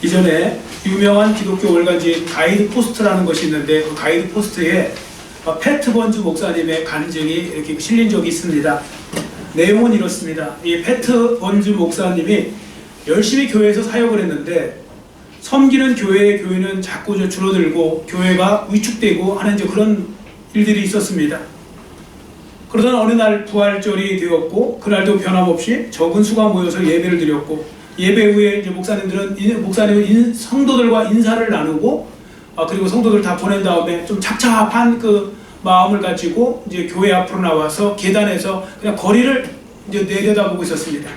이전에 유명한 기독교 월간지인 가이드 포스트라는 것이 있는데 그 가이드 포스트에 패트 번즈 목사님의 간증이 이렇게 실린 적이 있습니다. 내용은 이렇습니다. 이 패트 번즈 목사님이 열심히 교회에서 사역을 했는데 섬기는 교회의 교인은 자꾸 줄어들고 교회가 위축되고 하는 이제 그런 일들이 있었습니다. 그러던 어느 날 부활절이 되었고 그날도 변함없이 적은 수가 모여서 예배를 드렸고 예배 후에 이제 목사님은 성도들과 인사를 나누고 그리고 성도들 다 보낸 다음에 좀 착잡한 그 마음을 가지고 이제 교회 앞으로 나와서 계단에서 그냥 거리를 이제 내려다보고 있었습니다.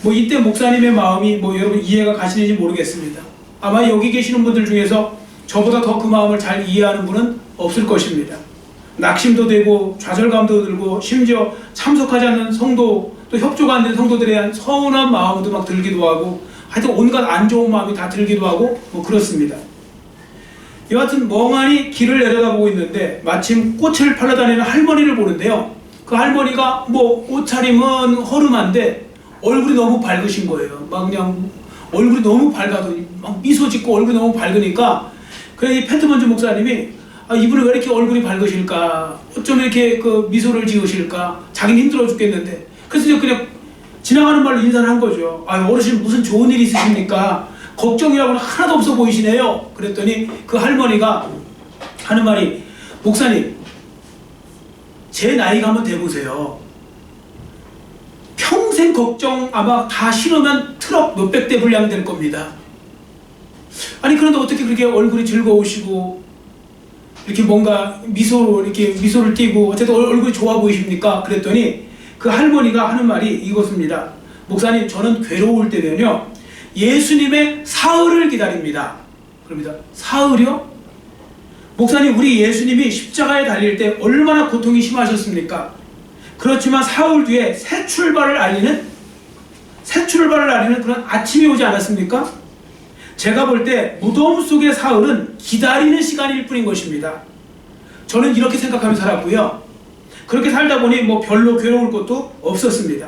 뭐 이때 목사님의 마음이 뭐 여러분 이해가 가시는지 모르겠습니다. 아마 여기 계시는 분들 중에서 저보다 더 그 마음을 잘 이해하는 분은 없을 것입니다. 낙심도 되고 좌절감도 들고 심지어 참석하지 않는 성도 또 협조가 안 되는 성도들에 대한 서운한 마음도 막 들기도 하고 하여튼 온갖 안 좋은 마음이 다 들기도 하고 뭐 그렇습니다. 여하튼 멍하니 길을 내려다보고 있는데 마침 꽃을 팔러 다니는 할머니를 보는데요. 그 할머니가 뭐 옷차림은 허름한데 얼굴이 너무 밝으신 거예요. 막 그냥 얼굴이 너무 밝아도 막 미소 짓고 얼굴이 너무 밝으니까 그래 이 패트 번즈 목사님이 이분은 왜 이렇게 얼굴이 밝으실까? 어쩜 이렇게 그 미소를 지으실까? 자기는 힘들어 죽겠는데. 그래서 이제 그냥 지나가는 말로 인사를 한 거죠. 어르신 무슨 좋은 일 있으십니까? 걱정이라고는 하나도 없어 보이시네요. 그랬더니 그 할머니가 하는 말이 목사님 제 나이가 한번 돼보세요. 평생 걱정 아마 다 실으면 트럭 몇백 대 분량 될 겁니다. 아니 그런데 어떻게 그렇게 얼굴이 즐거우시고 이렇게 뭔가 미소를 띠고 어쨌든 얼굴이 좋아 보이십니까? 그랬더니 그 할머니가 하는 말이 이것입니다. 목사님 저는 괴로울 때면요 예수님의 사흘을 기다립니다. 그럽니다. 사흘이요? 목사님 우리 예수님이 십자가에 달릴 때 얼마나 고통이 심하셨습니까? 그렇지만 사흘 뒤에 새 출발을 알리는 그런 아침이 오지 않았습니까? 제가 볼 때 무덤 속의 사흘은 기다리는 시간일 뿐인 것입니다. 저는 이렇게 생각하며 살았고요. 그렇게 살다 보니 뭐 별로 괴로울 것도 없었습니다.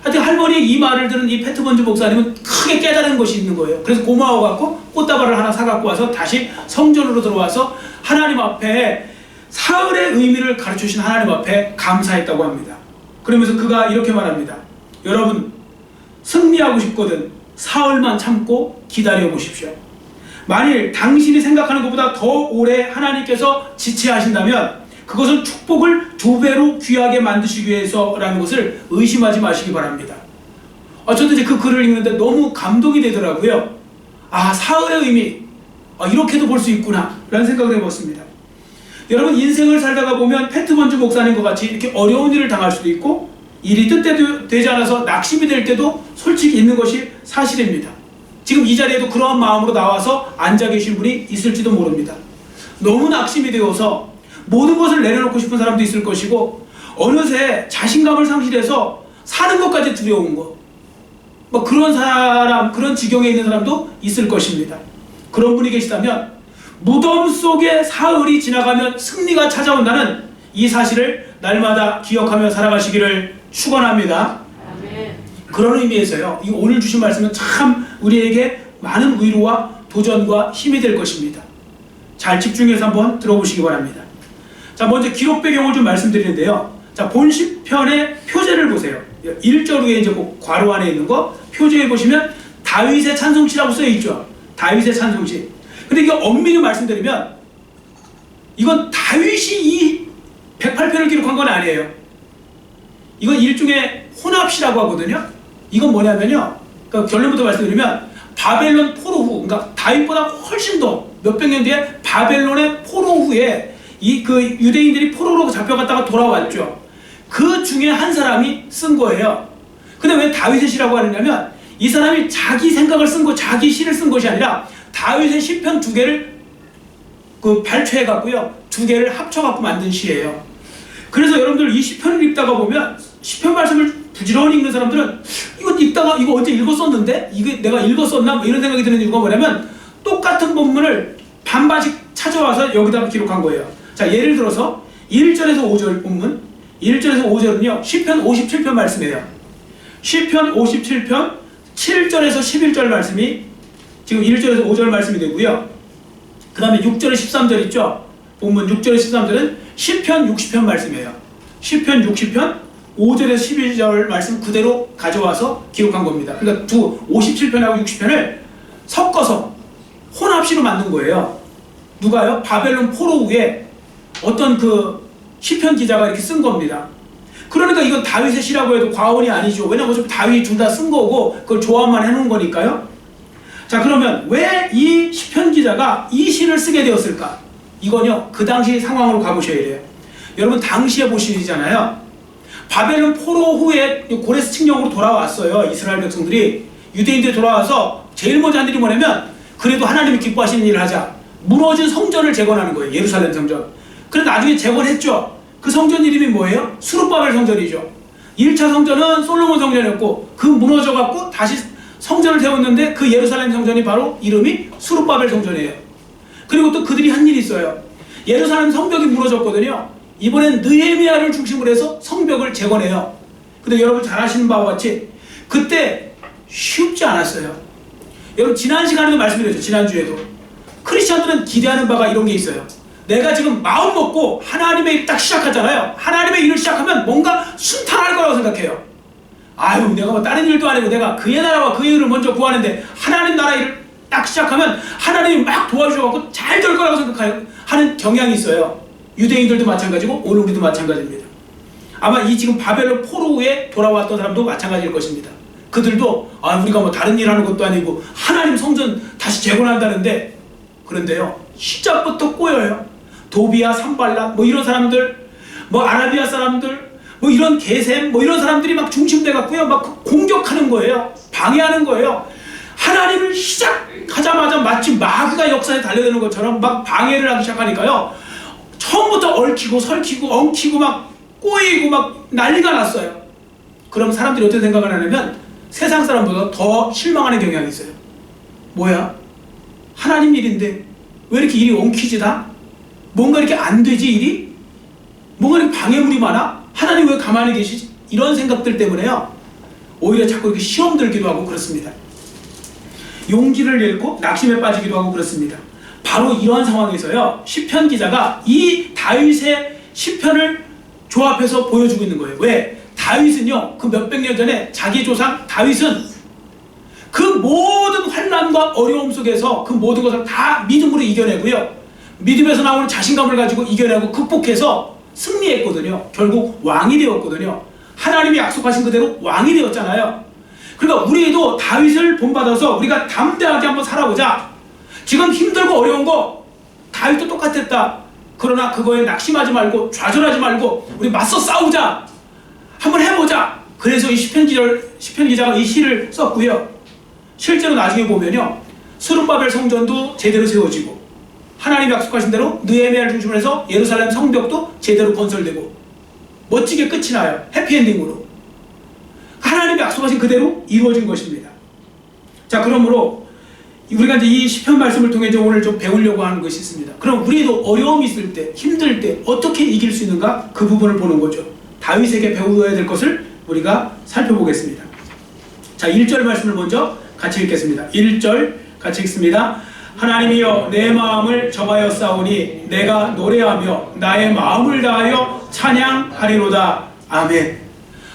하여튼 할머니의 이 말을 들은 이 패트 번즈 목사님은 크게 깨달은 것이 있는 거예요. 그래서 고마워갖고 꽃다발을 하나 사갖고 와서 다시 성전으로 들어와서 하나님 앞에 사흘의 의미를 가르쳐주신 하나님 앞에 감사했다고 합니다. 그러면서 그가 이렇게 말합니다. 여러분 승리하고 싶거든 사흘만 참고 기다려보십시오. 만일 당신이 생각하는 것보다 더 오래 하나님께서 지체하신다면 그것은 축복을 2배로 귀하게 만드시기 위해서라는 것을 의심하지 마시기 바랍니다. 저도 이제 그 글을 읽는데 너무 감동이 되더라고요. 사흘의 의미 이렇게도 볼 수 있구나 라는 생각을 해봤습니다. 여러분 인생을 살다가 보면 패트 번즈 목사님과 같이 이렇게 어려운 일을 당할 수도 있고 일이 뜻대로 되지 않아서 낙심이 될 때도 솔직히 있는 것이 사실입니다. 지금 이 자리에도 그러한 마음으로 나와서 앉아 계신 분이 있을지도 모릅니다. 너무 낙심이 되어서 모든 것을 내려놓고 싶은 사람도 있을 것이고 어느새 자신감을 상실해서 사는 것까지 두려운 것 그런 사람, 그런 지경에 있는 사람도 있을 것입니다. 그런 분이 계시다면 무덤 속의 사흘이 지나가면 승리가 찾아온다는 이 사실을 날마다 기억하며 살아가시기를 축원합니다. 그런 의미에서요. 이 오늘 주신 말씀은 참 우리에게 많은 위로와 도전과 힘이 될 것입니다. 잘 집중해서 한번 들어보시기 바랍니다. 자, 먼저 기록 배경을 좀 말씀드리는데요. 자, 본 시편의 표제를 보세요. 1절 위에 이제 괄호 안에 있는 거 표제에 보시면 다윗의 찬송시라고 써 있죠. 다윗의 찬송시. 근데 이게 엄밀히 말씀드리면 이건 다윗이 이 108편을 기록한 건 아니에요. 이건 일종의 혼합시라고 하거든요. 이건 뭐냐면요. 그러니까 결론부터 말씀드리면 바벨론 포로 후, 그러니까 다윗보다 훨씬 더 몇백 년 뒤에 바벨론의 포로 후에 그 유대인들이 포로로 잡혀갔다가 돌아왔죠. 그 중에 한 사람이 쓴 거예요. 근데 왜 다윗의 시라고 하느냐면 이 사람이 자기 생각을 쓴 거, 자기 시를 쓴 것이 아니라 다윗의 시편 2개를 발췌해갖고요. 2개를 합쳐갖고 만든 시예요. 그래서 여러분들 이 시편을 읽다가 보면 시편 말씀을 부지런히 읽는 사람들은 이거 읽다가 이거 언제 읽었었는데? 이게 내가 읽었었나? 이런 생각이 드는 이유가 뭐냐면 똑같은 본문을 반반씩 찾아와서 여기다가 기록한 거예요. 자, 예를 들어서 1절에서 5절 본문 1절에서 5절은요. 시편 57편 말씀이에요. 시편 57편 7절에서 11절 말씀이 지금 1절에서 5절 말씀이 되고요. 그 다음에 6절에 13절 있죠. 본문 6절에 13절은 시편 60편 말씀이에요. 시편 60편 5절에서 11절 말씀 그대로 가져와서 기록한 겁니다. 그러니까 57편하고 60편을 섞어서 혼합시로 만든 거예요. 누가요? 바벨론 포로 후에 어떤 그 시편 기자가 이렇게 쓴 겁니다. 그러니까 이건 다윗의 시라고 해도 과언이 아니죠. 왜냐면 어차피 다윗이 둘 다 쓴 거고 그걸 조합만 해놓은 거니까요. 자, 그러면 왜 이 시편 기자가 이 시를 쓰게 되었을까? 이건요, 그 당시 상황으로 가보셔야 돼요. 여러분 당시에 보시잖아요. 바벨론 포로 후에 고레스 칙령으로 돌아왔어요. 이스라엘 백성들이. 유대인들이 돌아와서 제일 먼저 한 일이 뭐냐면 그래도 하나님이 기뻐하시는 일을 하자. 무너진 성전을 재건하는 거예요. 예루살렘 성전. 그런데 나중에 재건했죠. 그 성전 이름이 뭐예요? 수룹바벨 성전이죠. 1차 성전은 솔로몬 성전이었고 그 무너져갖고 다시 성전을 세웠는데 그 예루살렘 성전이 바로 이름이 수룹바벨 성전이에요. 그리고 또 그들이 한 일이 있어요. 예루살렘 성벽이 무너졌거든요. 이번엔 느헤미야를 중심으로 해서 성벽을 재건해요. 근데 여러분 잘 아시는 바와 같이 그때 쉽지 않았어요. 여러분 지난 시간에도 말씀드렸죠. 지난주에도 크리스천들은 기대하는 바가 이런 게 있어요. 내가 지금 마음 먹고 하나님의 일 딱 시작하잖아요. 하나님의 일을 시작하면 뭔가 순탄할 거라고 생각해요. 아유, 내가 뭐 다른 일도 아니고 내가 그의 나라와 그의 일을 먼저 구하는데 하나님 나라 일을 딱 시작하면 하나님이 막 도와주셔서 잘 될 거라고 생각하는 경향이 있어요. 유대인들도 마찬가지고 오늘 우리도 마찬가지입니다. 아마 이 지금 바벨론 포로 후에 돌아왔던 사람도 마찬가지일 것입니다. 그들도 우리가 뭐 다른 일 하는 것도 아니고 하나님 성전 다시 재건한다는데, 그런데요 시작부터 꼬여요. 도비아, 산발락 뭐 이런 사람들, 뭐 아라비아 사람들, 뭐 이런 게셈 뭐 이런 사람들이 막 중심돼 갖고요 막 공격하는 거예요. 방해하는 거예요. 하나님을 시작하자마자 마치 마귀가 역사에 달려드는 것처럼 막 방해를 하기 시작하니까요. 처음부터 얽히고 설키고 엉키고 막 꼬이고 막 난리가 났어요. 그럼 사람들이 어떻게 생각을 하냐면 세상 사람보다 더 실망하는 경향이 있어요. 뭐야? 하나님 일인데 왜 이렇게 일이 엉키지 다? 뭔가 이렇게 안 되지 일이? 뭔가 이렇게 방해물이 많아? 하나님 왜 가만히 계시지? 이런 생각들 때문에요 오히려 자꾸 이렇게 시험 들기도 하고 그렇습니다. 용기를 잃고 낙심에 빠지기도 하고 그렇습니다. 바로 이러한 상황에서요 시편 기자가 이 다윗의 시편을 조합해서 보여주고 있는 거예요. 왜? 다윗은요 그 몇백 년 전에 자기 조상 다윗은 그 모든 환난과 어려움 속에서 그 모든 것을 다 믿음으로 이겨내고요 믿음에서 나오는 자신감을 가지고 이겨내고 극복해서 승리했거든요. 결국 왕이 되었거든요. 하나님이 약속하신 그대로 왕이 되었잖아요. 그러니까 우리도 다윗을 본받아서 우리가 담대하게 한번 살아보자. 지금 힘들고 어려운 거 다윗도 똑같았다. 그러나 그거에 낙심하지 말고 좌절하지 말고 우리 맞서 싸우자. 한번 해보자. 그래서 이 시편 기자가 이 시를 썼고요. 실제로 나중에 보면요 스룹바벨 성전도 제대로 세워지고 하나님이 약속하신 대로 느헤미야를 중심으로 해서 예루살렘 성벽도 제대로 건설되고 멋지게 끝이 나요. 해피엔딩으로 하나님이 약속하신 그대로 이루어진 것입니다. 자, 그러므로 우리가 이제 이 시편 말씀을 통해 오늘 좀 배우려고 하는 것이 있습니다. 그럼 우리도 어려움이 있을 때, 힘들 때 어떻게 이길 수 있는가? 그 부분을 보는 거죠. 다윗에게 배워야 될 것을 우리가 살펴보겠습니다. 자, 1절 말씀을 먼저 같이 읽겠습니다. 1절 같이 읽습니다. 하나님이여 내 마음을 정하여 싸우니 내가 노래하며 나의 마음을 다하여 찬양하리로다. 아멘.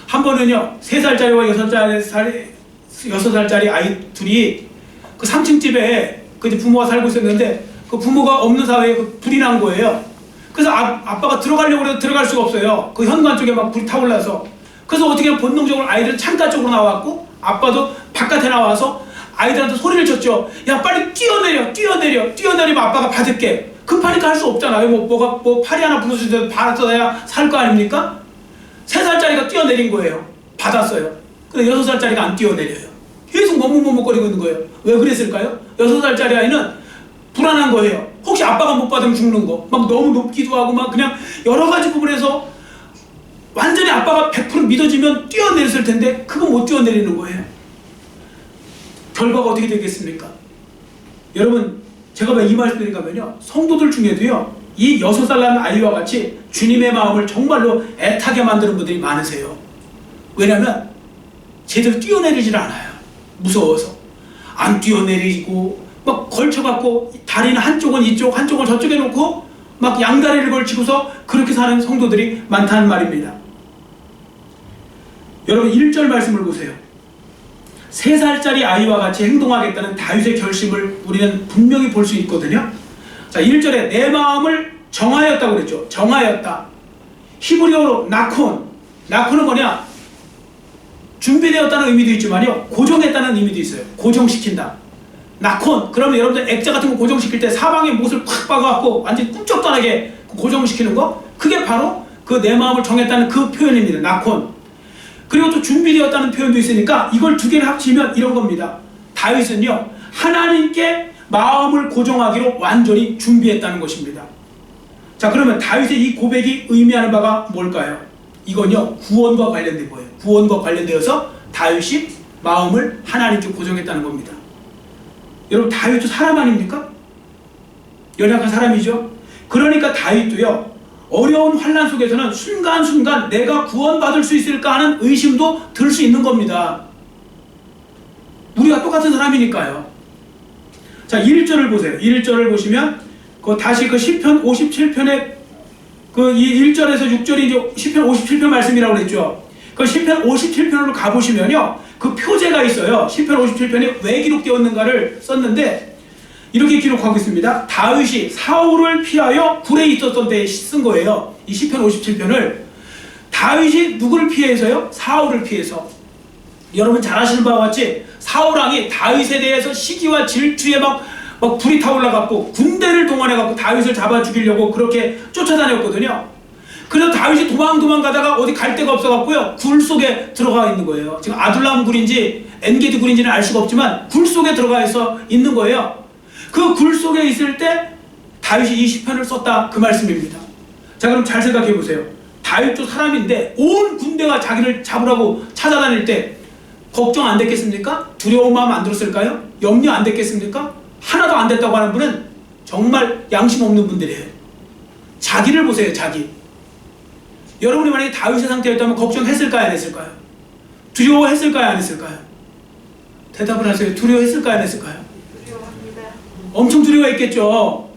한 번은요 3살짜리와 6살짜리 아이 둘이 그 3층 집에 그 이제 부모가 살고 있었는데 그 부모가 없는 사회에 그 불이 난 거예요. 그래서 아빠가 들어가려고 해도 들어갈 수가 없어요. 그 현관 쪽에 막 불이 타올라서. 그래서 어떻게 본능적으로 아이들은 창가 쪽으로 나왔고 아빠도 바깥에 나와서 아이들한테 소리를 쳤죠. 야 빨리 뛰어내리면 아빠가 받을게. 급하니까 할 수 없잖아요. 뭐 팔이 하나 부러지는데 받았어야 살 거 아닙니까? 3살짜리가 뛰어내린 거예요. 받았어요. 근데 6살짜리가 안 뛰어내려요. 계속 머뭇머뭇거리고 있는 거예요. 왜 그랬을까요? 6살짜리 아이는 불안한 거예요. 혹시 아빠가 못 받으면 죽는 거. 막 너무 높기도 하고 막 그냥 여러 가지 부분에서 완전히 아빠가 100% 믿어지면 뛰어내렸을 텐데 그거 못 뛰어내리는 거예요. 결과가 어떻게 되겠습니까? 여러분 제가 왜 이 말씀을 드리냐면요 성도들 중에도요 이 6살 난 아이와 같이 주님의 마음을 정말로 애타게 만드는 분들이 많으세요. 왜냐하면 제대로 뛰어내리질 않아요. 무서워서. 안 뛰어내리고 막 걸쳐갖고 다리는 한쪽은 이쪽 한쪽은 저쪽에 놓고 막 양다리를 걸치고서 그렇게 사는 성도들이 많다는 말입니다. 여러분 1절 말씀을 보세요. 3살짜리 아이와 같이 행동하겠다는 다윗의 결심을 우리는 분명히 볼 수 있거든요. 자, 1절에 내 마음을 정하였다고 그랬죠. 정하였다. 히브리어로 나콘. 나콘은 뭐냐? 준비되었다는 의미도 있지만요, 고정했다는 의미도 있어요. 고정시킨다. 나콘. 그러면 여러분들 액자 같은 거 고정시킬 때 사방에 못을 팍 박아갖고 완전 꿈쩍도 안 하게 고정시키는 거, 그게 바로 그 내 마음을 정했다는 그 표현입니다. 나콘. 그리고 또 준비되었다는 표현도 있으니까 이걸 두 개를 합치면 이런 겁니다. 다윗은요, 하나님께 마음을 고정하기로 완전히 준비했다는 것입니다. 자, 그러면 다윗의 이 고백이 의미하는 바가 뭘까요? 이건요, 구원과 관련된 거예요. 구원과 관련되어서 다윗이 마음을 하나님께 고정했다는 겁니다. 여러분, 다윗도 사람 아닙니까? 연약한 사람이죠. 그러니까 다윗도요, 어려운 환난 속에서는 순간순간 내가 구원받을 수 있을까 하는 의심도 들 수 있는 겁니다. 우리가 똑같은 사람이니까요. 자, 1절을 보세요. 1절을 보시면 다시 그 시편 57편의 그 1절에서 6절이 이제 시편 57편 말씀이라고 그랬죠. 그 시편 57편으로 가보시면요, 그 표제가 있어요. 시편 57편이 왜 기록되었는가를 썼는데 이렇게 기록하고 있습니다. 다윗이 사울을 피하여 굴에 있었던 때에 쓴 거예요. 이 시편 57편을. 다윗이 누구를 피해서요? 사울을 피해서. 여러분 잘 아시는 바와 같이 사울왕이 다윗에 대해서 시기와 질투에 막 불이 타올라갖고 군대를 동원해갖고 다윗을 잡아 죽이려고 그렇게 쫓아다녔거든요. 그래서 다윗이 도망 가다가 어디 갈 데가 없어갖고요, 굴 속에 들어가 있는 거예요. 지금 아둘람 굴인지 엔게디 굴인지는 알 수가 없지만 굴 속에 들어가 있는 거예요. 그 굴 속에 있을 때 다윗이 이 시편을 썼다, 그 말씀입니다. 자, 그럼 잘 생각해 보세요. 다윗도 사람인데 온 군대가 자기를 잡으라고 찾아다닐 때 걱정 안 됐겠습니까? 두려운 마음 안 들었을까요? 염려 안 됐겠습니까? 하나도 안 됐다고 하는 분은 정말 양심 없는 분들이에요. 자기를 보세요, 자기. 여러분이 만약에 다윗의 상태였다면 걱정했을까요, 안 했을까요? 두려워했을까요, 안 했을까요? 대답을 하세요. 두려워했을까요, 안 했을까요? 엄청 두려워했겠죠.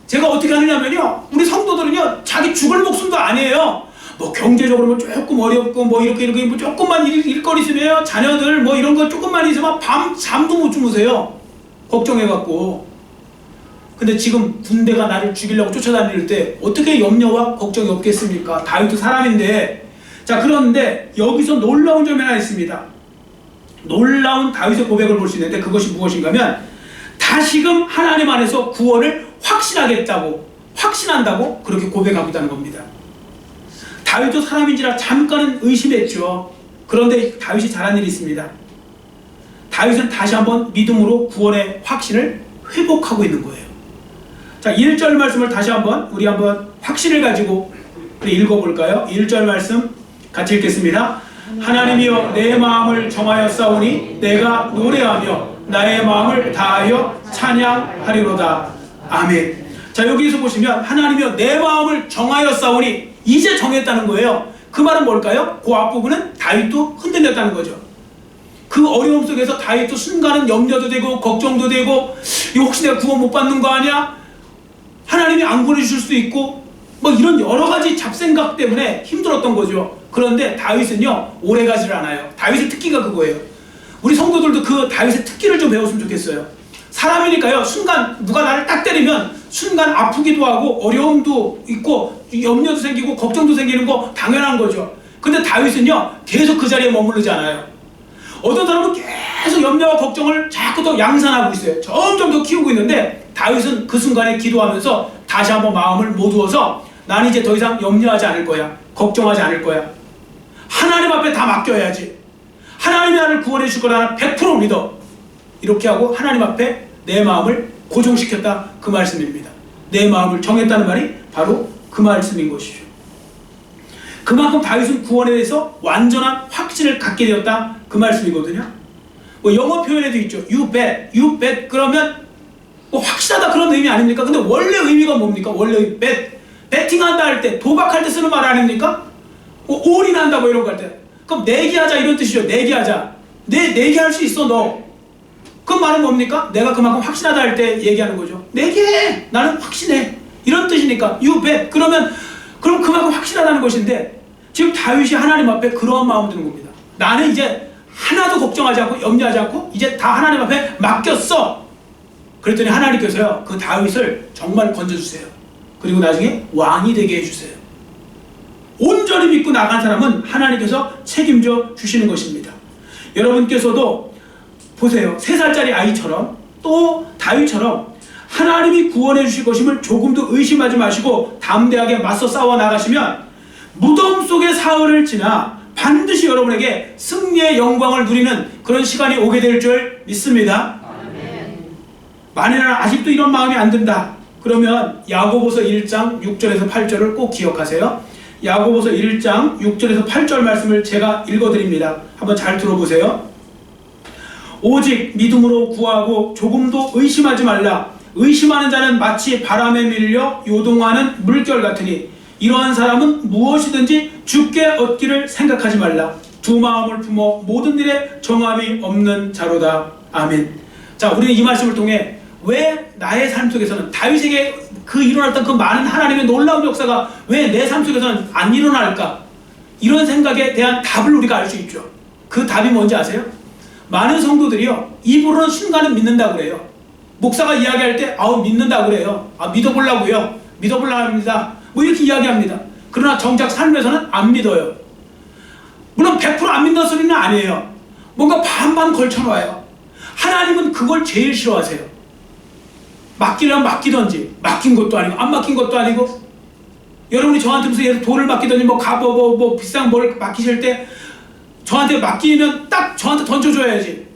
제가 어떻게 하느냐면요, 우리 성도들은요, 자기 죽을 목숨도 아니에요. 뭐 경제적으로 뭐 조금 어렵고 뭐 이렇게 뭐 조금만 일거리 있으면 자녀들 뭐 이런 거 조금만 있으면 밤 잠도 못 주무세요. 걱정해갖고. 근데 지금 군대가 나를 죽이려고 쫓아다닐 때 어떻게 염려와 걱정이 없겠습니까? 다윗도 사람인데. 자, 그런데 여기서 놀라운 점이 하나 있습니다. 놀라운 다윗의 고백을 볼 수 있는데 그것이 무엇인가 하면, 다시금 하나님 안에서 구원을 확신한다고 그렇게 고백하고 있다는 겁니다. 다윗도 사람인지라 잠깐은 의심했죠. 그런데 다윗이 잘한 일이 있습니다. 다윗은 다시 한번 믿음으로 구원의 확신을 회복하고 있는 거예요. 자, 1절 말씀을 다시 한번 우리 한번 확신을 가지고 우리 읽어볼까요? 1절 말씀 같이 읽겠습니다. 하나님이여 내 마음을 정하였사오니 내가 노래하며 나의 마음을 다하여 찬양하리로다. 아멘. 자, 여기서 보시면 하나님이여 내 마음을 정하였사오니 이제 정했다는 거예요. 그 말은 뭘까요? 그 앞부분은 다윗도 흔들렸다는 거죠. 그 어려움 속에서 다윗도 순간은 염려도 되고 걱정도 되고, 이거 혹시 내가 구원 못 받는 거 아니야? 하나님이 안 보내주실 수도 있고 뭐 이런 여러 가지 잡생각 때문에 힘들었던 거죠. 그런데 다윗은요, 오래 가지를 않아요. 다윗의 특기가 그거예요. 우리 성도들도 그 다윗의 특기를 좀 배웠으면 좋겠어요. 사람이니까요, 순간 누가 나를 딱 때리면 순간 아프기도 하고 어려움도 있고 염려도 생기고 걱정도 생기는 거 당연한 거죠. 근데 다윗은요, 계속 그 자리에 머무르지 않아요. 어떤 사람은 계속 염려와 걱정을 자꾸 더 양산하고 있어요. 점점 더 키우고 있는데 다윗은 그 순간에 기도하면서 다시 한번 마음을 모두어서 난 이제 더 이상 염려하지 않을 거야. 걱정하지 않을 거야. 하나님 앞에 다 맡겨야지. 하나님이 나를 구원해 줄 거라 100% 믿어. 이렇게 하고 하나님 앞에 내 마음을 고정시켰다, 그 말씀입니다. 내 마음을 정했다는 말이 바로 그 말씀인 것이죠. 그만큼 다윗은 구원에 대해서 완전한 확신을 갖게 되었다, 그 말씀이거든요. 뭐 영어 표현에도 있죠. You bet. 그러면 뭐 확실하다 그런 의미 아닙니까? 근데 원래 의미가 뭡니까? 원래 bet. 배팅한다 할 때, 도박할 때 쓰는 말 아닙니까? 뭐 올인한다 뭐 이런 거 할 때. 그럼 내기하자 이런 뜻이죠. 내기하자. 내기할 수 있어 너. 그 말은 뭡니까? 내가 그만큼 확신하다 할 때 얘기하는 거죠. 내게 해! 나는 확신해! 이런 뜻이니까 you bet. 그럼 그만큼 확신하다는 것인데 지금 다윗이 하나님 앞에 그러한 마음을 드는 겁니다. 나는 이제 하나도 걱정하지 않고 염려하지 않고 이제 다 하나님 앞에 맡겼어. 그랬더니 하나님께서요 그 다윗을 정말 건져주세요. 그리고 나중에 왕이 되게 해주세요. 온전히 믿고 나간 사람은 하나님께서 책임져 주시는 것입니다. 여러분께서도 보세요. 3살짜리 아이처럼 또 다윗처럼 하나님이 구원해 주실 것임을 조금도 의심하지 마시고 담대하게 맞서 싸워 나가시면 무덤 속의 사흘을 지나 반드시 여러분에게 승리의 영광을 누리는 그런 시간이 오게 될 줄 믿습니다. 만일이나 아직도 이런 마음이 안 든다. 그러면 야고보서 1장 6절에서 8절을 꼭 기억하세요. 야고보서 1장 6절에서 8절 말씀을 제가 읽어드립니다. 한번 잘 들어보세요. 오직 믿음으로 구하고 조금도 의심하지 말라. 의심하는 자는 마치 바람에 밀려 요동하는 물결 같으니 이러한 사람은 무엇이든지 주께 얻기를 생각하지 말라. 두 마음을 품어 모든 일에 정함이 없는 자로다. 아멘. 자, 우리는 이 말씀을 통해 왜 나의 삶 속에서는 다윗에게 그 일어났던 그 많은 하나님의 놀라운 역사가 왜 내 삶 속에서는 안 일어날까? 이런 생각에 대한 답을 우리가 알 수 있죠. 그 답이 뭔지 아세요? 많은 성도들이요 입으로는 순간은 믿는다고 그래요. 목사가 이야기할 때 믿는다고 그래요. 믿어보려고요. 믿어보려고 합니다. 뭐 이렇게 이야기합니다. 그러나 정작 삶에서는 안 믿어요. 물론 100% 안 믿는 소리는 아니에요. 뭔가 반반 걸쳐놔요. 하나님은 그걸 제일 싫어하세요. 맡기려면 맡기던지 맡긴 것도 아니고 안 맡긴 것도 아니고 여러분이 저한테 무슨 예를 돌을 맡기던지 뭐 비싼 뭘 맡기실 때 저한테 맡기면 딱 저한테 던져줘야지.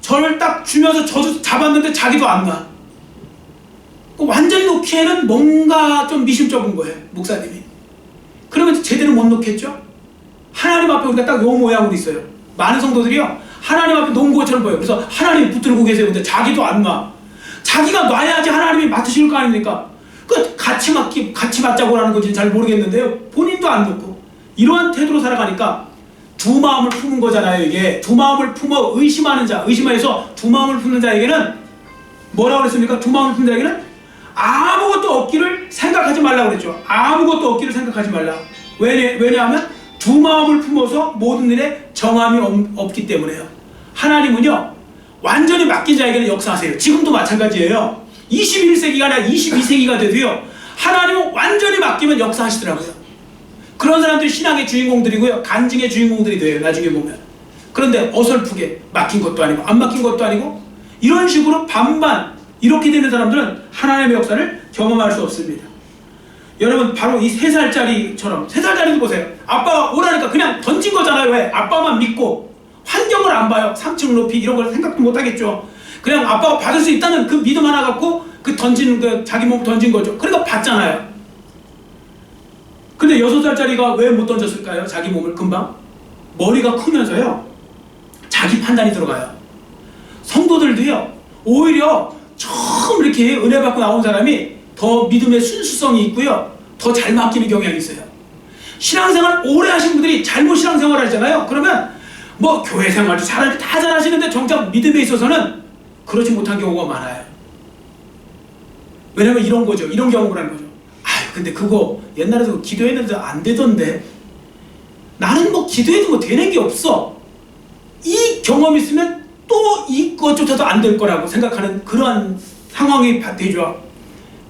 저를 딱 주면서 저도 잡았는데 자기도 안 놔. 완전히 놓기에는 뭔가 좀 미심쩍은 거예요, 목사님이. 그러면 제대로 못 놓겠죠? 하나님 앞에 우리가 딱 요 모양으로 있어요. 많은 성도들이요 하나님 앞에 놓은 것처럼 보여요. 그래서 하나님 붙들고 계세요. 근데 자기도 안 놔. 자기가 놔야지 하나님이 맡으실 거 아닙니까? 같이 맡자고 하는 건지 잘 모르겠는데요. 본인도 안 놓고 이러한 태도로 살아가니까 두 마음을 품은 거잖아요. 이게 두 마음을 품어 의심하는 자, 의심해서 두 마음을 품는 자에게는 뭐라고 그랬습니까? 두 마음을 품는 자에게는 아무것도 없기를 생각하지 말라고 그랬죠. 아무것도 없기를 생각하지 말라. 왜냐하면 두 마음을 품어서 모든 일에 정함이 없기 때문에요. 하나님은요 완전히 맡긴 자에게는 역사하세요. 지금도 마찬가지예요. 21세기가 아니라 22세기가 돼도요 하나님은 완전히 맡기면 역사하시더라고요. 그런 사람들이 신앙의 주인공들이고요 간증의 주인공들이 돼요 나중에 보면. 그런데 어설프게 맡긴 것도 아니고 안 맡긴 것도 아니고 이런 식으로 반반 이렇게 되는 사람들은 하나님의 역사를 경험할 수 없습니다. 여러분 바로 이 3살짜리처럼 3살짜리도 보세요. 아빠가 오라니까 그냥 던진 거잖아요. 왜? 아빠만 믿고 환경을 안 봐요. 3층 높이 이런 걸 생각도 못 하겠죠. 그냥 아빠가 받을 수 있다는 그 믿음 하나 갖고 자기 몸 던진 거죠. 그러니까 받잖아요. 근데 6살짜리가 왜 못 던졌을까요? 자기 몸을 금방? 머리가 크면서요 자기 판단이 들어가요. 성도들도요 오히려 처음 이렇게 은혜 받고 나온 사람이 더 믿음의 순수성이 있고요 더 잘 맡기는 경향이 있어요. 신앙생활 오래 하신 분들이 잘못 신앙생활 하잖아요. 그러면 뭐 교회 생활도 다 잘하시는데 정작 믿음에 있어서는 그러지 못한 경우가 많아요. 왜냐면 이런 거죠. 이런 경험을 하는 거죠. 근데 그거 옛날에도 기도했는데 안 되던데 나는 뭐 기도해도 뭐 되는 게 없어. 이 경험이 있으면 또 이것조차도 안 될 거라고 생각하는 그런 상황이 되죠.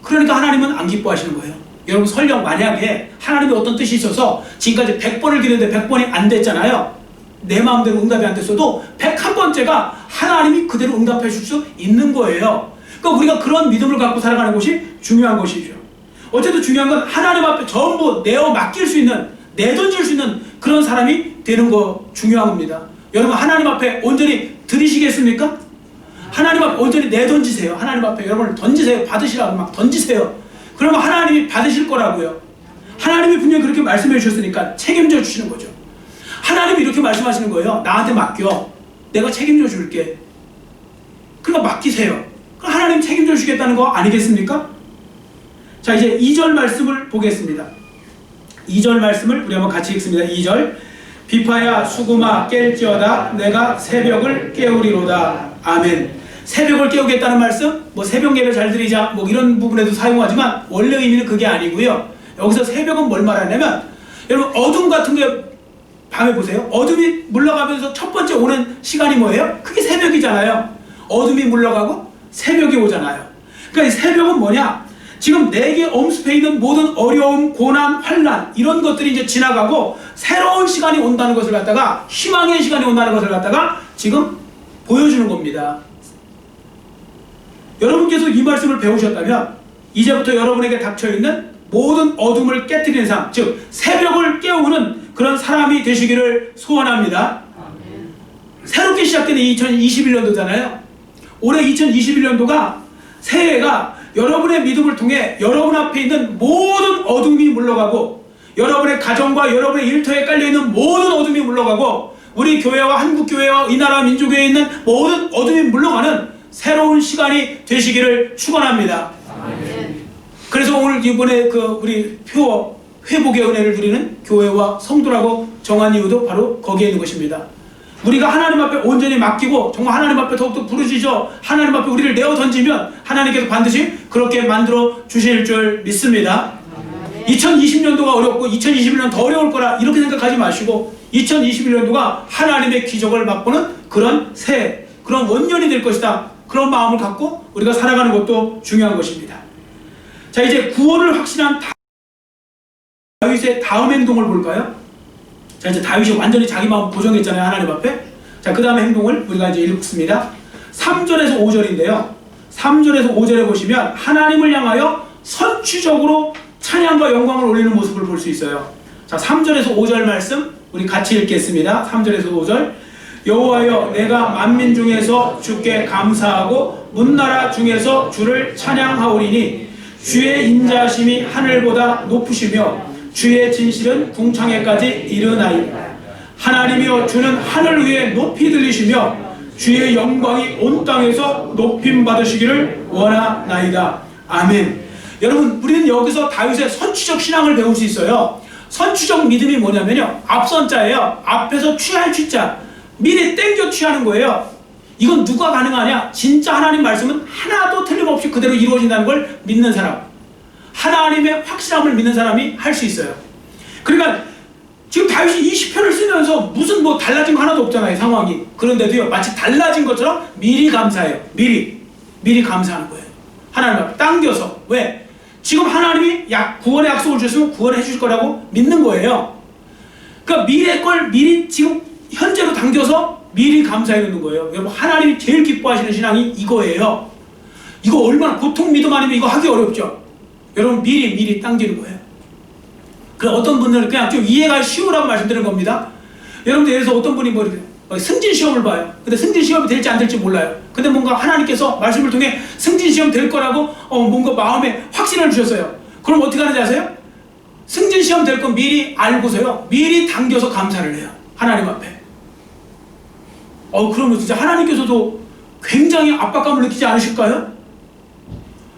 그러니까 하나님은 안 기뻐하시는 거예요. 여러분 설령 만약에 하나님의 어떤 뜻이 있어서 지금까지 100번을 기도했는데 100번이 안 됐잖아요. 내 마음대로 응답이 안 됐어도 101번째가 하나님이 그대로 응답해 줄 수 있는 거예요. 그러니까 우리가 그런 믿음을 갖고 살아가는 것이 중요한 것이죠. 어쨌든 중요한 건 하나님 앞에 전부 맡길 수 있는, 내던질 수 있는 그런 사람이 되는 거 중요한 겁니다. 여러분 하나님 앞에 온전히 드리시겠습니까? 하나님 앞에 온전히 내던지세요. 하나님 앞에 여러분을 던지세요. 받으시라고 막 던지세요. 그러면 하나님이 받으실 거라고요. 하나님이 분명히 그렇게 말씀해 주셨으니까 책임져 주시는 거죠. 하나님이 이렇게 말씀하시는 거예요. 나한테 맡겨. 내가 책임져 줄게. 그러니까 맡기세요. 그럼 하나님 책임져 주시겠다는 거 아니겠습니까? 자, 이제 2절 말씀을 보겠습니다. 2절 말씀을 우리 한번 같이 읽습니다. 2절. 비파야 수구마 깰지어다 내가 새벽을 깨우리로다. 아멘. 새벽을 깨우겠다는 말씀, 뭐 새벽 예배 잘 드리자 뭐 이런 부분에도 사용하지만 원래 의미는 그게 아니고요. 여기서 새벽은 뭘 말하냐면 여러분 어둠 같은 게 밤에 보세요. 어둠이 물러가면서 첫 번째 오는 시간이 뭐예요? 그게 새벽이잖아요. 어둠이 물러가고 새벽이 오잖아요. 그러니까 이 새벽은 뭐냐? 지금 내게 엄습해 있는 모든 어려움, 고난, 환난 이런 것들이 이제 지나가고 새로운 시간이 온다는 것을 갖다가 희망의 시간이 온다는 것을 갖다가 지금 보여주는 겁니다. 여러분께서 이 말씀을 배우셨다면 이제부터 여러분에게 닥쳐있는 모든 어둠을 깨트리는 삶, 즉 새벽을 깨우는 그런 사람이 되시기를 소원합니다. 새롭게 시작되는 2021년도잖아요. 올해 2021년도가 새해가 여러분의 믿음을 통해 여러분 앞에 있는 모든 어둠이 물러가고 여러분의 가정과 여러분의 일터에 깔려있는 모든 어둠이 물러가고 우리 교회와 한국교회와 이 나라 민주교회에 있는 모든 어둠이 물러가는 새로운 시간이 되시기를 축원합니다. 그래서 오늘 이번에 우리 표 회복의 은혜를 누리는 교회와 성도라고 정한 이유도 바로 거기에 있는 것입니다. 우리가 하나님 앞에 온전히 맡기고 정말 하나님 앞에 더욱더 부르짖어 하나님 앞에 우리를 내어 던지면 하나님께서 반드시 그렇게 만들어 주실 줄 믿습니다. 2020년도가 어렵고 2021년 더 어려울 거라 이렇게 생각하지 마시고 2021년도가 하나님의 기적을 맛보는 그런 새해, 그런 원년이 될 것이다. 그런 마음을 갖고 우리가 살아가는 것도 중요한 것입니다. 자, 이제 구원을 확신한 다윗의 다음 행동을 볼까요? 자, 이제 다윗이 완전히 자기 마음 고정했잖아요, 하나님 앞에. 자, 그 다음에 행동을 우리가 이제 읽습니다. 3절에서 5절인데요. 3절에서 5절에 보시면 하나님을 향하여 선취적으로 찬양과 영광을 올리는 모습을 볼 수 있어요. 자, 3절에서 5절 말씀 우리 같이 읽겠습니다. 3절에서 5절. 여호와여, 내가 만민 중에서 주께 감사하고 문나라 중에서 주를 찬양하오리니 주의 인자하심이 하늘보다 높으시며 주의 진실은 궁창에까지 이르나이다. 하나님이여, 주는 하늘 위에 높이 들리시며 주의 영광이 온 땅에서 높임 받으시기를 원하나이다. 아멘. 여러분, 우리는 여기서 다윗의 선취적 신앙을 배울 수 있어요. 선취적 믿음이 뭐냐면요, 앞선 자예요. 앞에서 취할 취자, 미리 땡겨 취하는 거예요. 이건 누가 가능하냐? 진짜 하나님 말씀은 하나도 틀림없이 그대로 이루어진다는 걸 믿는 사람, 하나님의 확실함을 믿는 사람이 할 수 있어요. 그러니까 지금 다윗이 20편을 쓰면서 무슨 뭐 달라진 거 하나도 없잖아요, 상황이. 그런데도요, 마치 달라진 것처럼 미리 감사해요. 미리 감사하는 거예요. 하나님 앞에 당겨서. 왜? 지금 하나님이 구원의 약속을 주셨으면 구원해 주실 거라고 믿는 거예요. 그러니까 미래 걸 미리 지금 현재로 당겨서 미리 감사해 놓는 거예요. 여러분, 하나님이 제일 기뻐하시는 신앙이 이거예요. 이거 얼마나 보통 믿음 아니면 이거 하기 어렵죠. 여러분, 미리 당기는 거예요. 그 어떤 분들은 그냥 좀 이해가 쉬우라고 말씀드리는 겁니다. 여러분들 예를 들어서 어떤 분이 뭐 이렇게 승진 시험을 봐요. 근데 승진 시험이 될지 안 될지 몰라요. 근데 뭔가 하나님께서 말씀을 통해 승진 시험 될 거라고 뭔가 마음에 확신을 주셨어요. 그럼 어떻게 하는지 아세요? 승진 시험 될 건 미리 알고서요, 미리 당겨서 감사를 해요, 하나님 앞에. 그러면 진짜 하나님께서도 굉장히 압박감을 느끼지 않으실까요?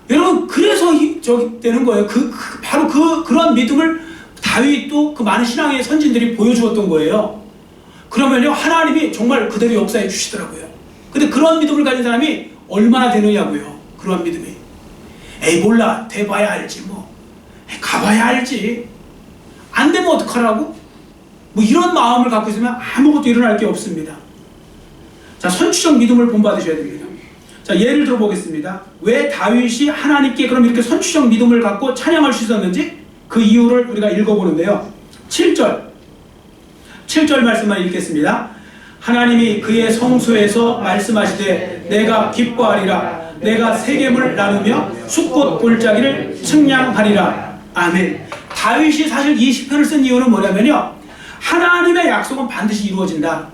여러분, 그래서 저기 되는 거예요. 바로 그런 믿음을 다윗도 그 많은 신앙의 선진들이 보여주었던 거예요. 그러면요, 하나님이 정말 그대로 역사해 주시더라고요. 근데 그런 믿음을 가진 사람이 얼마나 되느냐고요. 그런 믿음이. 에이, 몰라, 돼봐야 알지 뭐. 가봐야 알지. 안 되면 어떡하라고? 뭐 이런 마음을 갖고 있으면 아무것도 일어날 게 없습니다. 자, 선취적 믿음을 본받으셔야 됩니다. 자, 예를 들어 보겠습니다. 왜 다윗이 하나님께 그럼 이렇게 선취적 믿음을 갖고 찬양할 수 있었는지 그 이유를 우리가 읽어보는데요. 7절 말씀만 읽겠습니다. 하나님이 그의 성소에서 말씀하시되 내가 기뻐하리라. 내가 세겜을 나누며 숫꽃 골짜기를 측량하리라. 아멘. 다윗이 사실 이 시편을 쓴 이유는 뭐냐면요, 하나님의 약속은 반드시 이루어진다,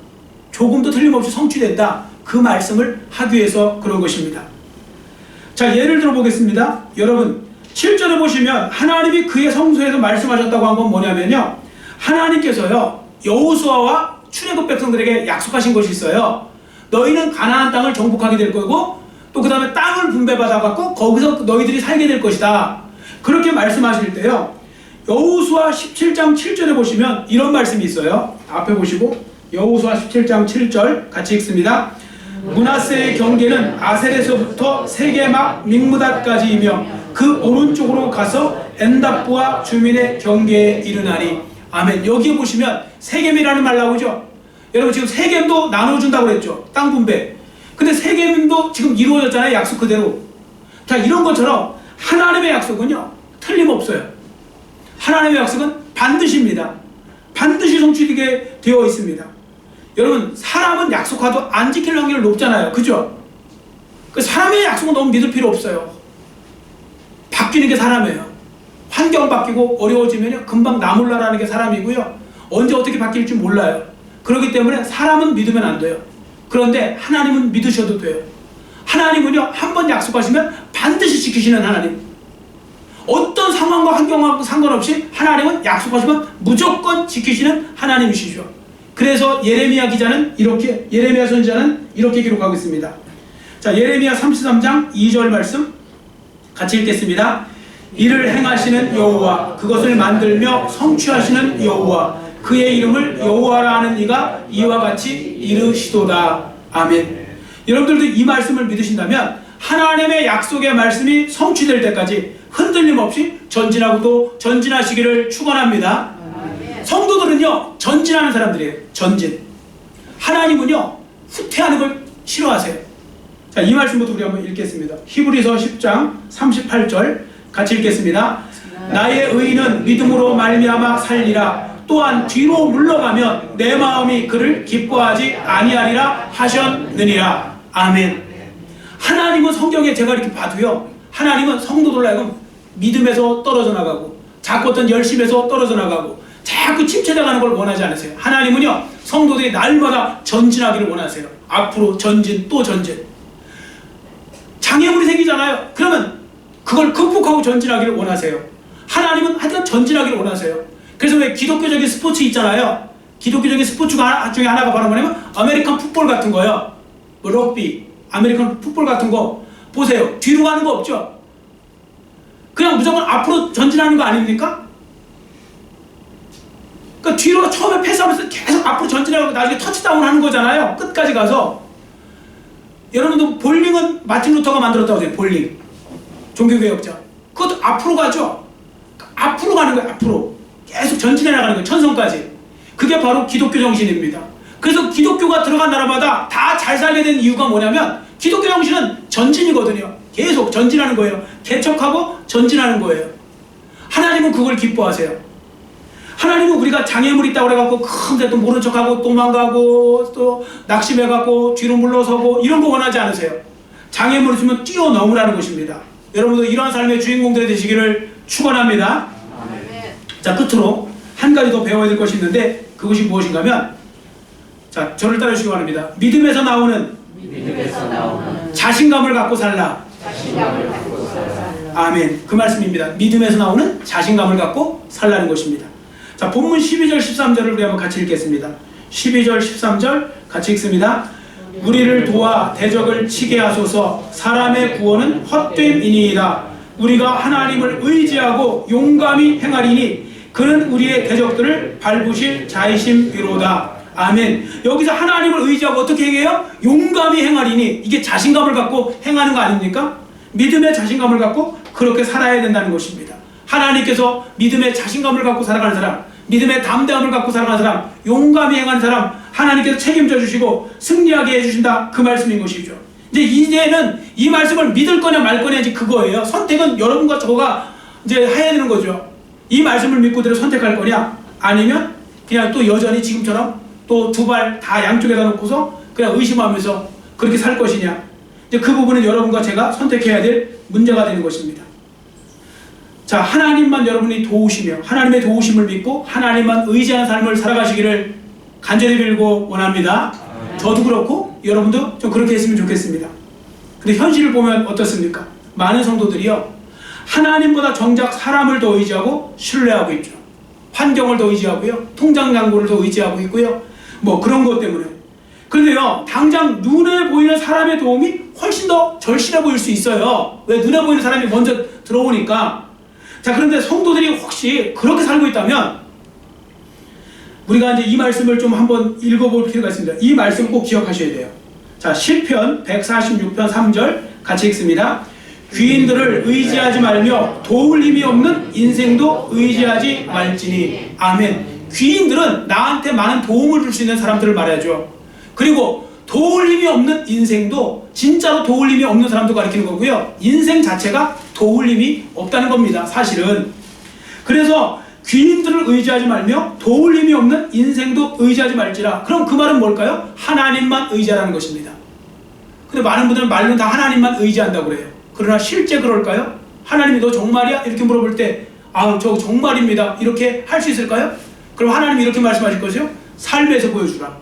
조금도 틀림없이 성취된다, 그 말씀을 하기 위해서 그런 것입니다. 자, 예를 들어 보겠습니다. 여러분, 7절에 보시면 하나님이 그의 성소에서 말씀하셨다고 한 건 뭐냐면요, 하나님께서요 여호수아와 출애굽 백성들에게 약속하신 것이 있어요. 너희는 가나안 땅을 정복하게 될 거고 또 그 다음에 땅을 분배받아 갖고 거기서 너희들이 살게 될 것이다. 그렇게 말씀하실 때요, 여호수아 17장 7절에 보시면 이런 말씀이 있어요. 앞에 보시고 여호수아 17장 7절 같이 읽습니다. 므낫세의 경계는 아셀에서부터 세게막 믹므닷까지이며 그 오른쪽으로 가서 엔답부와 주민의 경계에 이르나니. 아멘. 여기에 보시면 세겜이라는 말 나오죠. 여러분 지금 세겜도 나눠준다고 그랬죠. 땅 분배. 근데 세겜도 지금 이루어졌잖아요. 약속 그대로. 자, 이런 것처럼 하나님의 약속은요 틀림없어요. 하나님의 약속은 반드시입니다. 반드시 성취되게 되어 있습니다. 여러분 사람은 약속하도 안 지킬 확률이 높잖아요. 그죠? 그 사람의 약속은 너무 믿을 필요 없어요. 바뀌는 게 사람이에요. 환경 바뀌고 어려워지면 금방 나몰라라는 게 사람이고요. 언제 어떻게 바뀔지 몰라요. 그렇기 때문에 사람은 믿으면 안 돼요. 그런데 하나님은 믿으셔도 돼요. 하나님은요 한 번 약속하시면 반드시 지키시는 하나님. 어떤 상황과 환경과 상관없이 하나님은 약속하시면 무조건 지키시는 하나님이시죠. 그래서 예레미야 선지자는 이렇게 기록하고 있습니다. 자, 예레미야 33장 2절 말씀 같이 읽겠습니다. 이를 행하시는 여호와, 그것을 만들며 성취하시는 여호와, 그의 이름을 여호와라 하는 이가 이와 같이 이르시도다. 아멘. 여러분들도 이 말씀을 믿으신다면 하나님의 약속의 말씀이 성취될 때까지 흔들림 없이 전진하고 또 전진하시기를 축원합니다. 성도들은요 전진하는 사람들이에요. 전진. 하나님은요 후퇴하는 걸 싫어하세요. 자, 이 말씀부터 우리 한번 읽겠습니다. 히브리서 10장 38절 같이 읽겠습니다. 나의 의인은 믿음으로 말미암아 살리라. 또한 뒤로 물러가면 내 마음이 그를 기뻐하지 아니하리라 하셨느니라. 아멘. 하나님은 성경에 제가 이렇게 봐도요 하나님은 성도들 하여금 믿음에서 떨어져 나가고 자꾸 어떤 열심에서 떨어져 나가고 자꾸 침체당하는 걸 원하지 않으세요. 하나님은요 성도들이 날마다 전진하기를 원하세요. 앞으로 전진 또 전진. 장애물이 생기잖아요. 그러면 그걸 극복하고 전진하기를 원하세요. 하나님은 하여튼 전진하기를 원하세요. 그래서 왜 기독교적인 스포츠 있잖아요. 기독교적인 스포츠 중에 하나가 바로 뭐냐면 아메리칸 풋볼 같은 거예요. 뭐 럭비, 아메리칸 풋볼 같은 거 보세요. 뒤로 가는 거 없죠. 그냥 무조건 앞으로 전진하는 거 아닙니까? 그러니까 뒤로 처음에 패스하면서 계속 앞으로 전진하고 나중에 터치다운 하는 거잖아요. 끝까지 가서. 여러분도 볼링은 마틴 루터가 만들었다고 하세요. 볼링. 종교개혁자. 그것도 앞으로 가죠. 앞으로 가는 거예요. 앞으로. 계속 전진해 나가는 거예요. 천성까지. 그게 바로 기독교 정신입니다. 그래서 기독교가 들어간 나라마다 다 잘 살게 된 이유가 뭐냐면 기독교 정신은 전진이거든요. 계속 전진하는 거예요. 개척하고 전진하는 거예요. 하나님은 그걸 기뻐하세요. 하나님은 우리가 장애물이 있다고 그래갖고 큰데 또 모른 척하고 도망가고 또 낙심해갖고 뒤로 물러서고 이런 거 원하지 않으세요. 장애물 있으면 뛰어넘으라는 것입니다. 여러분도 이러한 삶의 주인공들이 되시기를 축원합니다. 자, 끝으로 한 가지 더 배워야 될 것이 있는데 그것이 무엇인가 하면 자, 저를 따르시기 바랍니다. 믿음에서 나오는 자신감을 갖고 살라. 아멘. 그 말씀입니다. 믿음에서 나오는 자신감을 갖고 살라는 것입니다. 자, 본문 12절 13절을 우리 한번 같이 읽겠습니다. 12절 13절 같이 읽습니다. 우리를 도와 대적을 치게 하소서. 사람의 구원은 헛됨이니이다. 우리가 하나님을 의지하고 용감히 행하리니 그는 우리의 대적들을 밟으실 자이심이로다. 아멘. 여기서 하나님을 의지하고 어떻게 행해요? 용감히 행하리니. 이게 자신감을 갖고 행하는 거 아닙니까? 믿음의 자신감을 갖고 그렇게 살아야 된다는 것입니다. 하나님께서 믿음의 자신감을 갖고 살아가는 사람, 믿음의 담대함을 갖고 살아가는 사람, 용감히 행하는 사람 하나님께서 책임져 주시고 승리하게 해주신다. 그 말씀인 것이죠. 이제는 이 말씀을 믿을 거냐 말 거냐지 그거예요. 선택은 여러분과 저가 이제 해야 되는 거죠. 이 말씀을 믿고 그대로 선택할 거냐 아니면 그냥 또 여전히 지금처럼 또 두 발 다 양쪽에다 놓고서 그냥 의심하면서 그렇게 살 것이냐. 이제 그 부분은 여러분과 제가 선택해야 될 문제가 되는 것입니다. 자, 하나님만 여러분이 도우시며 하나님의 도우심을 믿고 하나님만 의지하는 삶을 살아가시기를 간절히 빌고 원합니다. 저도 그렇고 여러분도 좀 그렇게 했으면 좋겠습니다. 근데 현실을 보면 어떻습니까? 많은 성도들이요 하나님보다 정작 사람을 더 의지하고 신뢰하고 있죠. 환경을 더 의지하고요, 통장 잔고를 더 의지하고 있고요, 뭐 그런 것 때문에. 그런데요 당장 눈에 보이는 사람의 도움이 훨씬 더 절실해 보일 수 있어요. 왜? 눈에 보이는 사람이 먼저 들어오니까. 자, 그런데 성도들이 혹시 그렇게 살고 있다면 우리가 이제 이 말씀을 좀 한번 읽어볼 필요가 있습니다. 이 말씀 꼭 기억하셔야 돼요. 자, 시편 146편 3절 같이 읽습니다. 귀인들을 의지하지 말며 도울 힘이 없는 인생도 의지하지 말지니. 아멘. 귀인들은 나한테 많은 도움을 줄 수 있는 사람들을 말하죠. 그리고 도울 힘이 없는 인생도 진짜로 도울 힘이 없는 사람도 가리키는 거고요. 인생 자체가 도울 힘이 없다는 겁니다. 사실은. 그래서 귀인들을 의지하지 말며 도울 힘이 없는 인생도 의지하지 말지라. 그럼 그 말은 뭘까요? 하나님만 의지하라는 것입니다. 근데 많은 분들은 말로는 다 하나님만 의지한다고 그래요. 그러나 실제 그럴까요? 하나님이 너 정말이야? 이렇게 물어볼 때 저 정말입니다. 이렇게 할 수 있을까요? 그럼 하나님이 이렇게 말씀하실 거죠? 삶에서 보여주라.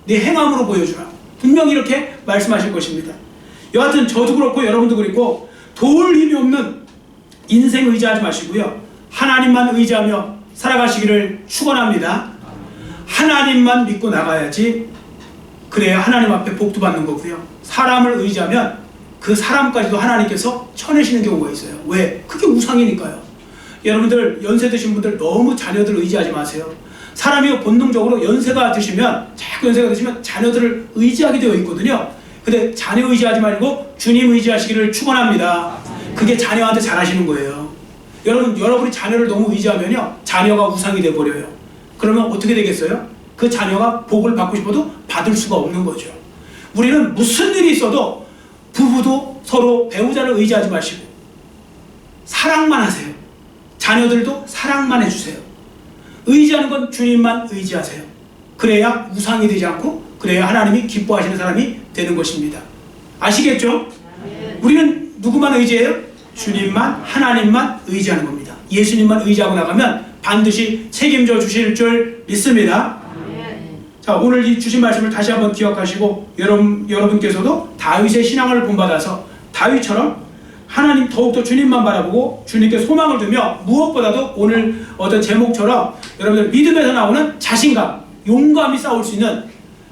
네 행함으로 보여주라. 분명히 이렇게 말씀하실 것입니다. 여하튼 저도 그렇고 여러분도 그렇고 도울 힘이 없는 인생 의지하지 마시고요. 하나님만 의지하며 살아가시기를 축원합니다. 하나님만 믿고 나가야지. 그래야 하나님 앞에 복도 받는 거고요. 사람을 의지하면 그 사람까지도 하나님께서 쳐내시는 경우가 있어요. 왜? 그게 우상이니까요. 여러분들 연세 드신 분들 너무 자녀들 의지하지 마세요. 사람이 본능적으로 연세가 드시면 자꾸 연세가 드시면 자녀들을 의지하게 되어 있거든요. 근데 자녀 의지하지 말고 주님 의지하시기를 축원합니다. 그게 자녀한테 잘하시는 거예요. 여러분이 자녀를 너무 의지하면요, 자녀가 우상이 돼버려요. 그러면 어떻게 되겠어요? 그 자녀가 복을 받고 싶어도 받을 수가 없는 거죠. 우리는 무슨 일이 있어도 부부도 서로 배우자를 의지하지 마시고 사랑만 하세요. 자녀들도 사랑만 해주세요. 의지하는 건 주님만 의지하세요. 그래야 우상이 되지 않고 그래야 하나님이 기뻐하시는 사람이 되는 것입니다. 아시겠죠? 우리는 누구만 의지해요? 주님만, 하나님만 의지하는 겁니다. 예수님만 의지하고 나가면 반드시 책임져 주실 줄 믿습니다. 자, 오늘 이 주신 말씀을 다시 한번 기억하시고 여러분께서도 다윗의 신앙을 본받아서 다윗처럼 하나님 더욱더 주님만 바라보고 주님께 소망을 두며 무엇보다도 오늘 어떤 제목처럼 여러분들 믿음에서 나오는 자신감, 용감히 싸울 수 있는,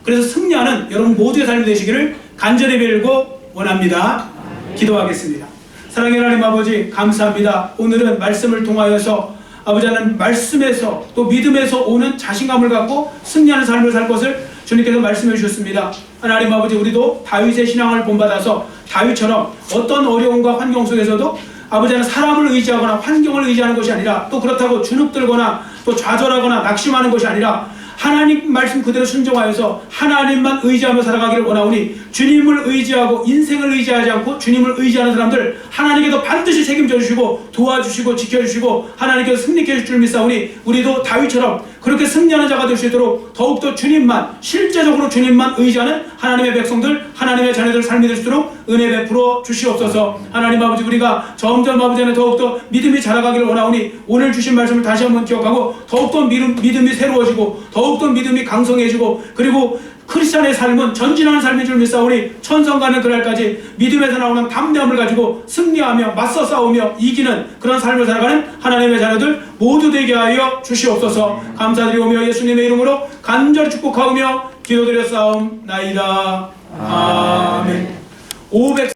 그래서 승리하는 여러분 모두의 삶이 되시기를 간절히 빌고 원합니다. 기도하겠습니다. 사랑의 하나님 아버지, 감사합니다. 오늘은 말씀을 통하여서 아버지 하나님 말씀에서 또 믿음에서 오는 자신감을 갖고 승리하는 삶을 살 것을 주님께서 말씀해 주셨습니다. 하나님 아버지, 우리도 다윗의 신앙을 본받아서 다윗처럼 어떤 어려움과 환경 속에서도 아버지 하나님 사람을 의지하거나 환경을 의지하는 것이 아니라, 또 그렇다고 주눅들거나 또 좌절하거나 낙심하는 것이 아니라 하나님 말씀 그대로 순종하여서 하나님만 의지하며 살아가기를 원하오니, 주님을 의지하고 인생을 의지하지 않고 주님을 의지하는 사람들 하나님께서 반드시 책임져 주시고 도와주시고 지켜주시고 하나님께서 승리케 해줄 줄 믿사오니, 우리도 다윗처럼 그렇게 승리하는 자가 될 수 있도록 더욱더 주님만, 실제적으로 주님만 의지하는 하나님의 백성들, 하나님의 자녀들 삶이 될 수 있도록 은혜 베풀어 주시옵소서. 하나님 아버지, 우리가 점점 아버지 안에 더욱더 믿음이 자라가기를 원하오니, 오늘 주신 말씀을 다시 한번 기억하고 더욱더 믿음이 새로워지고 더욱더 믿음이 강성해지고, 그리고 크리스찬의 삶은 전진하는 삶인 줄 믿사오니 천성가는 그날까지 믿음에서 나오는 담대함을 가지고 승리하며 맞서 싸우며 이기는 그런 삶을 살아가는 하나님의 자녀들 모두 되게 하여 주시옵소서. 감사드리오며 예수님의 이름으로 간절히 축복하오며 기도드렸사옵나이다. 아멘. 500